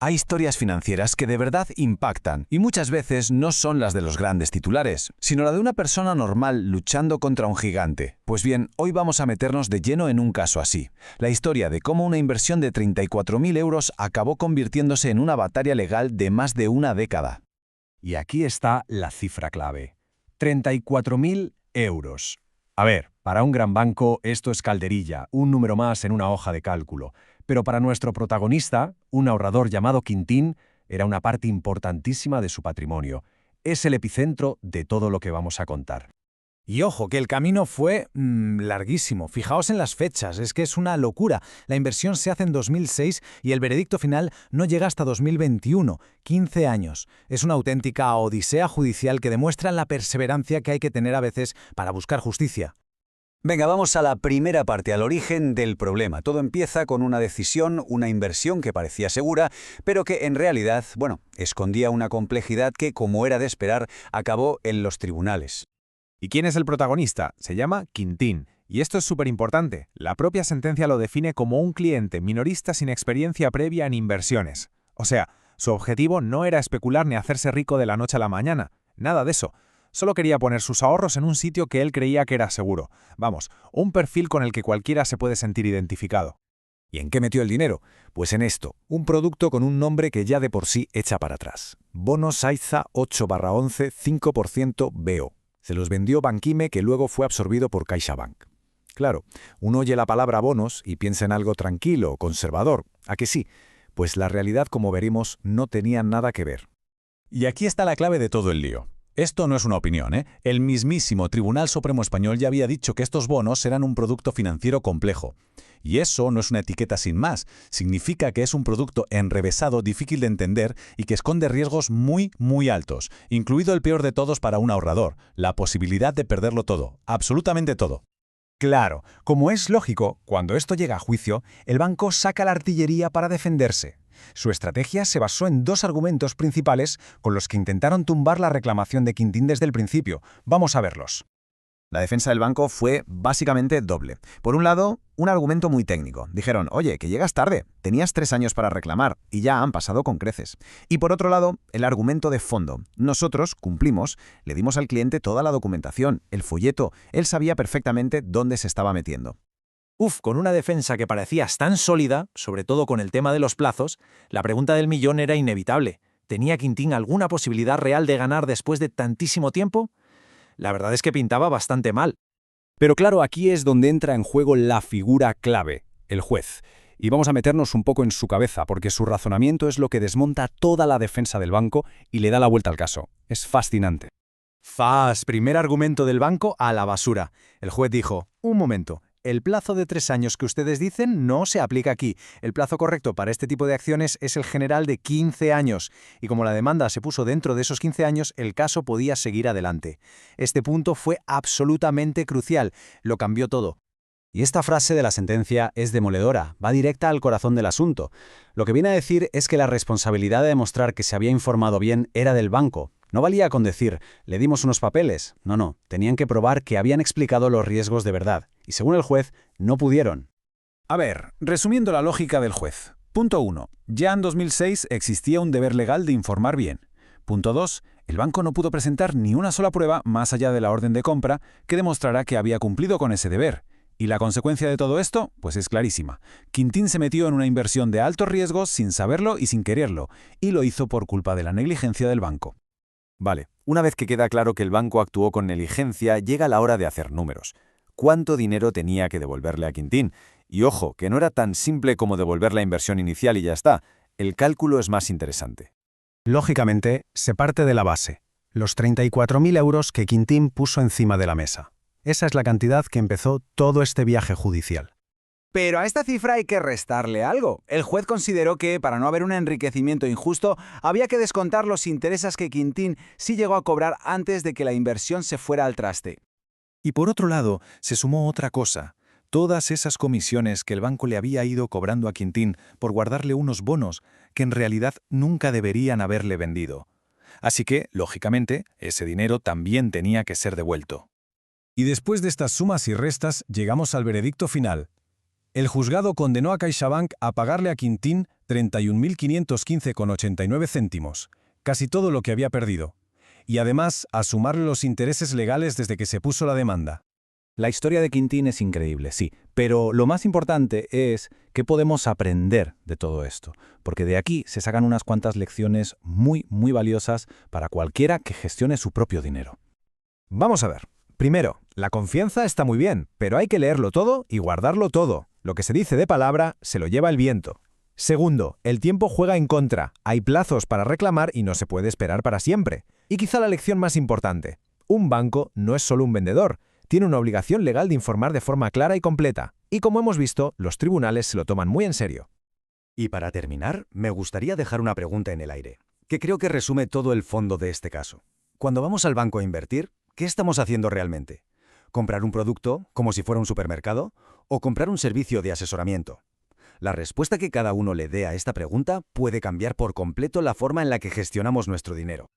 Hay historias financieras que de verdad impactan, y muchas veces no son las de los grandes titulares, sino la de una persona normal luchando contra un gigante. Pues bien, hoy vamos a meternos de lleno en un caso así. La historia de cómo una inversión de 34.000 euros acabó convirtiéndose en una batalla legal de más de una década. Y aquí está la cifra clave. 34.000 euros. A ver, para un gran banco esto es calderilla, un número más en una hoja de cálculo. Pero para nuestro protagonista, un ahorrador llamado Quintín, era una parte importantísima de su patrimonio. Es el epicentro de todo lo que vamos a contar. Y ojo, que el camino fue larguísimo. Fijaos en las fechas, es que es una locura. La inversión se hace en 2006 y el veredicto final no llega hasta 2021, 15 años. Es una auténtica odisea judicial que demuestra la perseverancia que hay que tener a veces para buscar justicia. Venga, vamos a la primera parte, al origen del problema. Todo empieza con una decisión, una inversión que parecía segura, pero que en realidad, escondía una complejidad que, como era de esperar, acabó en los tribunales. ¿Y quién es el protagonista? Se llama Quintín. Y esto es súper importante. La propia sentencia lo define como un cliente minorista sin experiencia previa en inversiones. O sea, su objetivo no era especular ni hacerse rico de la noche a la mañana. Nada de eso. Solo quería poner sus ahorros en un sitio que él creía que era seguro. Vamos, un perfil con el que cualquiera se puede sentir identificado. ¿Y en qué metió el dinero? Pues en esto, un producto con un nombre que ya de por sí echa para atrás. Bonos AIZA 8/11 5% BO. Se los vendió Banquime, que luego fue absorbido por CaixaBank. Claro, uno oye la palabra bonos y piensa en algo tranquilo, conservador. ¿A que sí? Pues la realidad, como veremos, no tenía nada que ver. Y aquí está la clave de todo el lío. Esto no es una opinión, ¿eh? El mismísimo Tribunal Supremo Español ya había dicho que estos bonos eran un producto financiero complejo. Y eso no es una etiqueta sin más. Significa que es un producto enrevesado, difícil de entender y que esconde riesgos muy, muy altos, incluido el peor de todos para un ahorrador, la posibilidad de perderlo todo, absolutamente todo. Claro, como es lógico, cuando esto llega a juicio, el banco saca la artillería para defenderse. Su estrategia se basó en dos argumentos principales con los que intentaron tumbar la reclamación de Quintín desde el principio. Vamos a verlos. La defensa del banco fue básicamente doble. Por un lado, un argumento muy técnico. Dijeron, oye, que llegas tarde, tenías 3 años para reclamar y ya han pasado con creces. Y por otro lado, el argumento de fondo. Nosotros cumplimos, le dimos al cliente toda la documentación, el folleto, él sabía perfectamente dónde se estaba metiendo. Con una defensa que parecía tan sólida, sobre todo con el tema de los plazos, la pregunta del millón era inevitable. ¿Tenía Quintín alguna posibilidad real de ganar después de tantísimo tiempo? La verdad es que pintaba bastante mal. Pero claro, aquí es donde entra en juego la figura clave, el juez. Y vamos a meternos un poco en su cabeza, porque su razonamiento es lo que desmonta toda la defensa del banco y le da la vuelta al caso. Es fascinante. Primer argumento del banco a la basura. El juez dijo, un momento. El plazo de 3 años que ustedes dicen no se aplica aquí. El plazo correcto para este tipo de acciones es el general de 15 años. Y como la demanda se puso dentro de esos 15 años, el caso podía seguir adelante. Este punto fue absolutamente crucial. Lo cambió todo. Y esta frase de la sentencia es demoledora, va directa al corazón del asunto. Lo que viene a decir es que la responsabilidad de demostrar que se había informado bien era del banco. No valía con decir, le dimos unos papeles. No, tenían que probar que habían explicado los riesgos de verdad. Y según el juez, no pudieron. A ver, resumiendo la lógica del juez. Punto 1. Ya en 2006 existía un deber legal de informar bien. Punto 2. El banco no pudo presentar ni una sola prueba, más allá de la orden de compra, que demostrara que había cumplido con ese deber. Y la consecuencia de todo esto, pues es clarísima. Quintín se metió en una inversión de altos riesgos sin saberlo y sin quererlo, y lo hizo por culpa de la negligencia del banco. Vale, una vez que queda claro que el banco actuó con negligencia, llega la hora de hacer números. ¿Cuánto dinero tenía que devolverle a Quintín? Y ojo, que no era tan simple como devolver la inversión inicial y ya está. El cálculo es más interesante. Lógicamente, se parte de la base, los 34.000 euros que Quintín puso encima de la mesa. Esa es la cantidad que empezó todo este viaje judicial. Pero a esta cifra hay que restarle algo. El juez consideró que, para no haber un enriquecimiento injusto, había que descontar los intereses que Quintín sí llegó a cobrar antes de que la inversión se fuera al traste. Y por otro lado, se sumó otra cosa. Todas esas comisiones que el banco le había ido cobrando a Quintín por guardarle unos bonos que en realidad nunca deberían haberle vendido. Así que, lógicamente, ese dinero también tenía que ser devuelto. Y después de estas sumas y restas, llegamos al veredicto final. El juzgado condenó a CaixaBank a pagarle a Quintín 31.515,89 céntimos, casi todo lo que había perdido. Y además, a sumarle los intereses legales desde que se puso la demanda. La historia de Quintín es increíble, sí, pero lo más importante es qué podemos aprender de todo esto, porque de aquí se sacan unas cuantas lecciones muy valiosas para cualquiera que gestione su propio dinero. Vamos a ver. Primero, la confianza está muy bien, pero hay que leerlo todo y guardarlo todo. Lo que se dice de palabra se lo lleva el viento. Segundo, el tiempo juega en contra. Hay plazos para reclamar y no se puede esperar para siempre. Y quizá la lección más importante. Un banco no es solo un vendedor. Tiene una obligación legal de informar de forma clara y completa. Y como hemos visto, los tribunales se lo toman muy en serio. Y para terminar, me gustaría dejar una pregunta en el aire, que creo que resume todo el fondo de este caso. Cuando vamos al banco a invertir, ¿qué estamos haciendo realmente? ¿Comprar un producto, como si fuera un supermercado, o comprar un servicio de asesoramiento? La respuesta que cada uno le dé a esta pregunta puede cambiar por completo la forma en la que gestionamos nuestro dinero.